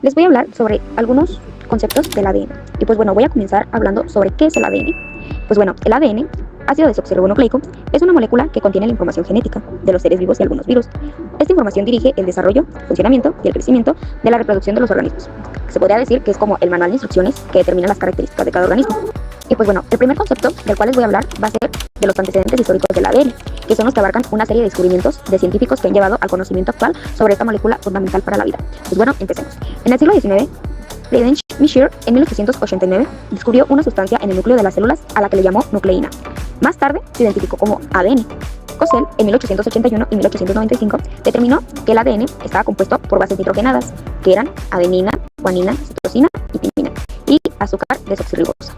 Les voy a hablar sobre algunos conceptos del ADN. Y pues bueno, voy a comenzar hablando sobre qué es el ADN. Pues bueno, el ADN, ácido desoxirribonucleico, es una molécula que contiene la información genética de los seres vivos y algunos virus. Esta información dirige el desarrollo, funcionamiento y el crecimiento de la reproducción de los organismos. Se podría decir que es como el manual de instrucciones que determina las características de cada organismo. Y pues bueno, el primer concepto del cual les voy a hablar va a ser de los antecedentes históricos del ADN, que son los que abarcan una serie de descubrimientos de científicos que han llevado al conocimiento actual sobre esta molécula fundamental para la vida. Pues bueno, empecemos. En el siglo XIX, Friedrich Michier, en 1889, descubrió una sustancia en el núcleo de las células a la que le llamó nucleína. Más tarde se identificó como ADN. Cosell, en 1881 y 1895, determinó que el ADN estaba compuesto por bases nitrogenadas, que eran adenina, guanina, citosina y timina, y azúcar desoxirribosa.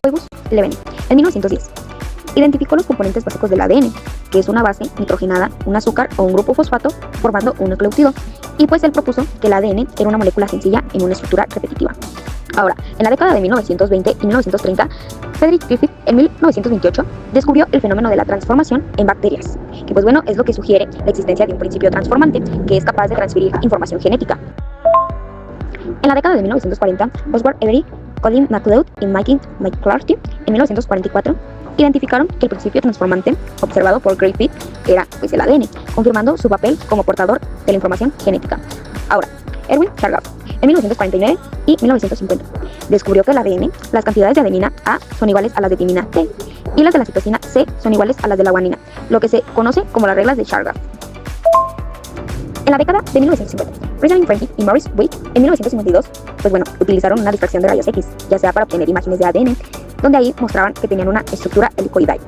Phoebus Levene, en 1910, identificó los componentes básicos del ADN, que es una base nitrogenada, un azúcar o un grupo fosfato formando un nucleótido, y pues él propuso que el ADN era una molécula sencilla en una estructura repetitiva. Ahora, en la década de 1920 y 1930, Frederick Griffith, en 1928, descubrió el fenómeno de la transformación en bacterias, que pues bueno, es lo que sugiere la existencia de un principio transformante que es capaz de transferir información genética. En la década de 1940, Oswald Every, Colin MacLeod y Mike McClarty, en 1944, identificaron que el principio transformante observado por Griffith era pues el ADN, confirmando su papel como portador de la información genética. Ahora, Erwin Chargaff, en 1949 y 1950, descubrió que el ADN, las cantidades de adenina A son iguales a las de timina T y las de la citosina C son iguales a las de la guanina, lo que se conoce como las reglas de Chargaff. En la década de 1950, Rosalind Franklin y Maurice Witt, en 1952, pues bueno, utilizaron una difracción de rayos X, ya sea para obtener imágenes de ADN, donde ahí mostraban que tenían una estructura helicoidal.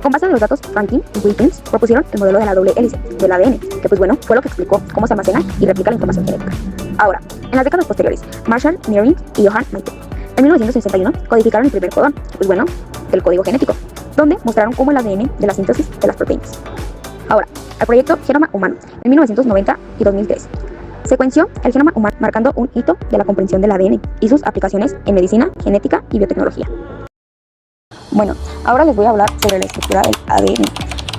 Con base en los datos, Franklin y Wilkins propusieron el modelo de la doble hélice del ADN, que pues bueno, fue lo que explicó cómo se almacena y replica la información genética. Ahora, en las décadas posteriores, Marshall Meering y Johann Michael, en 1961, codificaron el primer codón, que pues bueno, del código genético, donde mostraron cómo el ADN de la síntesis de las proteínas. Ahora, al proyecto Genoma Humano, en 1990 y 2003. Secuenció el genoma humano marcando un hito de la comprensión del ADN y sus aplicaciones en medicina, genética y biotecnología. Bueno, ahora les voy a hablar sobre la estructura del ADN.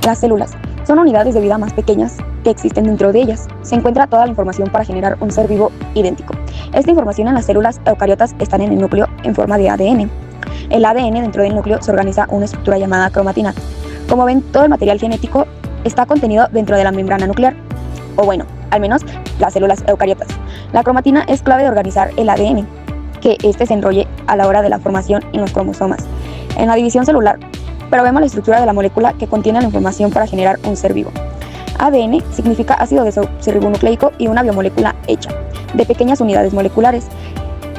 Las células son unidades de vida más pequeñas que existen dentro de ellas. Se encuentra toda la información para generar un ser vivo idéntico. Esta información en las células eucariotas está en el núcleo en forma de ADN. El ADN dentro del núcleo se organiza una estructura llamada cromatina. Como ven, todo el material genético está contenido dentro de la membrana nuclear, o bueno, al menos las células eucariotas. La cromatina es clave de organizar el ADN, que éste se enrolle a la hora de la formación en los cromosomas, en la división celular, pero vemos la estructura de la molécula que contiene la información para generar un ser vivo. ADN significa ácido desoxirribonucleico y una biomolécula hecha de pequeñas unidades moleculares.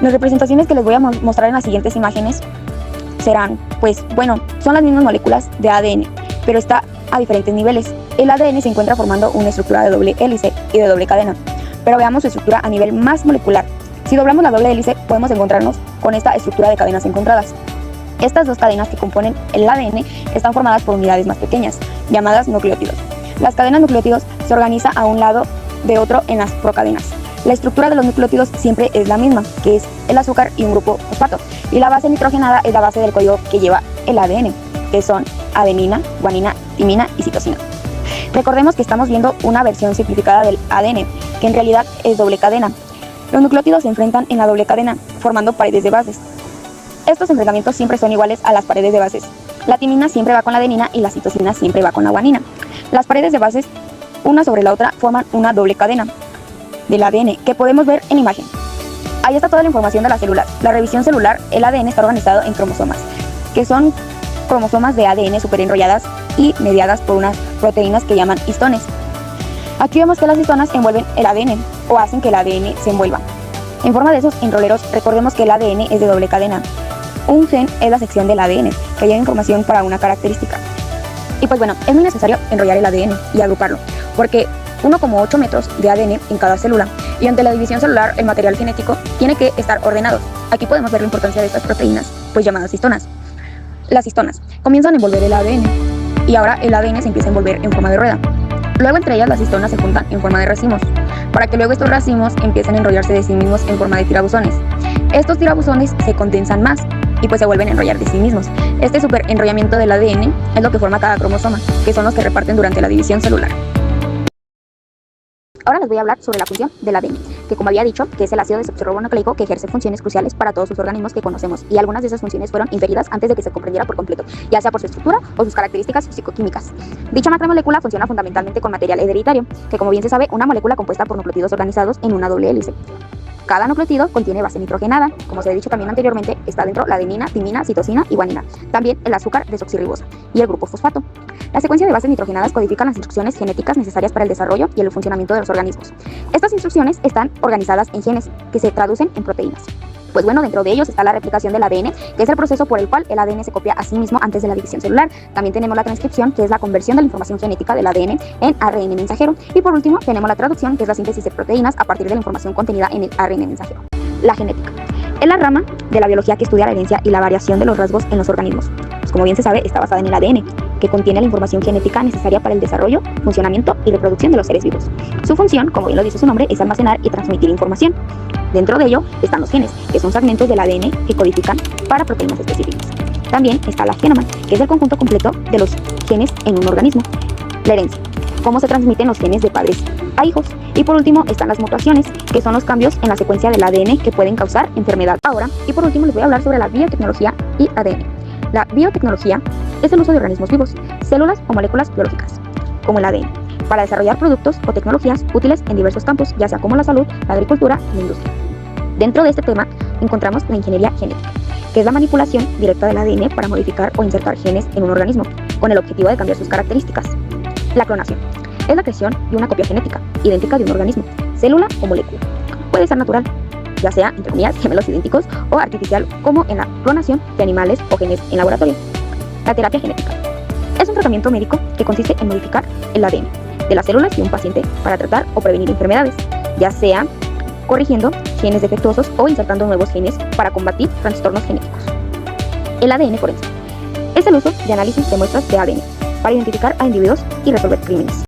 Las representaciones que les voy a mostrar en las siguientes imágenes serán, pues bueno, son las mismas moléculas de ADN, pero está a diferentes niveles. El ADN se encuentra formando una estructura de doble hélice y de doble cadena, pero veamos su estructura a nivel más molecular. Si doblamos la doble hélice, podemos encontrarnos con esta estructura de cadenas encontradas. Estas dos cadenas que componen el ADN están formadas por unidades más pequeñas, llamadas nucleótidos. Las cadenas nucleótidos se organizan a un lado de otro en las procadenas. La estructura de los nucleótidos siempre es la misma, que es el azúcar y un grupo fosfato, y la base nitrogenada es la base del código que lleva el ADN, que son adenina, guanina, timina y citosina. Recordemos que estamos viendo una versión simplificada del ADN, que en realidad es doble cadena. Los nucleótidos se enfrentan en la doble cadena, formando paredes de bases. Estos enfrentamientos siempre son iguales a las paredes de bases. La timina siempre va con la adenina y la citosina siempre va con la guanina. Las paredes de bases, una sobre la otra, forman una doble cadena del ADN, que podemos ver en imagen. Ahí está toda la información de las células. La revisión celular, el ADN está organizado en cromosomas, que son cromosomas de ADN superenrolladas y mediadas por unas proteínas que llaman histones. Aquí vemos que las histonas envuelven el ADN o hacen que el ADN se envuelva. En forma de esos enroleros, recordemos que el ADN es de doble cadena. Un gen es la sección del ADN que lleva información para una característica. Y pues bueno, es muy necesario enrollar el ADN y agruparlo, porque 1,8 metros de ADN en cada célula, y ante la división celular el material genético tiene que estar ordenado. Aquí podemos ver la importancia de estas proteínas, pues llamadas histonas. Las histonas comienzan a envolver el ADN y ahora el ADN se empieza a envolver en forma de rueda. Luego entre ellas las histonas se juntan en forma de racimos, para que luego estos racimos empiecen a enrollarse de sí mismos en forma de tirabuzones. Estos tirabuzones se condensan más y pues se vuelven a enrollar de sí mismos. Este superenrollamiento del ADN es lo que forma cada cromosoma, que son los que reparten durante la división celular. Ahora les voy a hablar sobre la función del ADN, que como había dicho, que es el ácido desoxirribonucleico que ejerce funciones cruciales para todos sus organismos que conocemos, y algunas de esas funciones fueron inferidas antes de que se comprendiera por completo, ya sea por su estructura o sus características físico-químicas. Dicha macromolécula funciona fundamentalmente con material hereditario, que como bien se sabe, una molécula compuesta por nucleótidos organizados en una doble hélice. Cada nucleótido contiene base nitrogenada, como se ha dicho también anteriormente, está dentro la adenina, timina, citosina y guanina, también el azúcar desoxirribosa y el grupo fosfato. La secuencia de bases nitrogenadas codifican las instrucciones genéticas necesarias para el desarrollo y el funcionamiento de los organismos. Estas instrucciones están organizadas en genes que se traducen en proteínas. Pues bueno, dentro de ellos está la replicación del ADN, que es el proceso por el cual el ADN se copia a sí mismo antes de la división celular. También tenemos la transcripción, que es la conversión de la información genética del ADN en ARN mensajero. Y por último, tenemos la traducción, que es la síntesis de proteínas a partir de la información contenida en el ARN mensajero. La genética es la rama de la biología que estudia la herencia y la variación de los rasgos en los organismos. Pues como bien se sabe, está basada en el ADN, que contiene la información genética necesaria para el desarrollo, funcionamiento y reproducción de los seres vivos. Su función, como bien lo dice su nombre, es almacenar y transmitir información. Dentro de ello están los genes, que son segmentos del ADN que codifican para proteínas específicas. También está la genoma, que es el conjunto completo de los genes en un organismo. La herencia, cómo se transmiten los genes de padres a hijos. Y por último están las mutaciones, que son los cambios en la secuencia del ADN que pueden causar enfermedad. Ahora, y por último, les voy a hablar sobre la biotecnología y ADN. La biotecnología es el uso de organismos vivos, células o moléculas biológicas, como el ADN, para desarrollar productos o tecnologías útiles en diversos campos, ya sea como la salud, la agricultura y la industria. Dentro de este tema encontramos la ingeniería genética, que es la manipulación directa del ADN para modificar o insertar genes en un organismo, con el objetivo de cambiar sus características. La clonación es la creación de una copia genética idéntica de un organismo, célula o molécula. Puede ser natural, ya sea, entre comillas, gemelos idénticos, o artificial, como en la clonación de animales o genes en laboratorio. La terapia genética es un tratamiento médico que consiste en modificar el ADN de las células de un paciente para tratar o prevenir enfermedades, ya sea corrigiendo genes defectuosos o insertando nuevos genes para combatir trastornos genéticos. El ADN forense es el uso de análisis de muestras de ADN para identificar a individuos y resolver crímenes.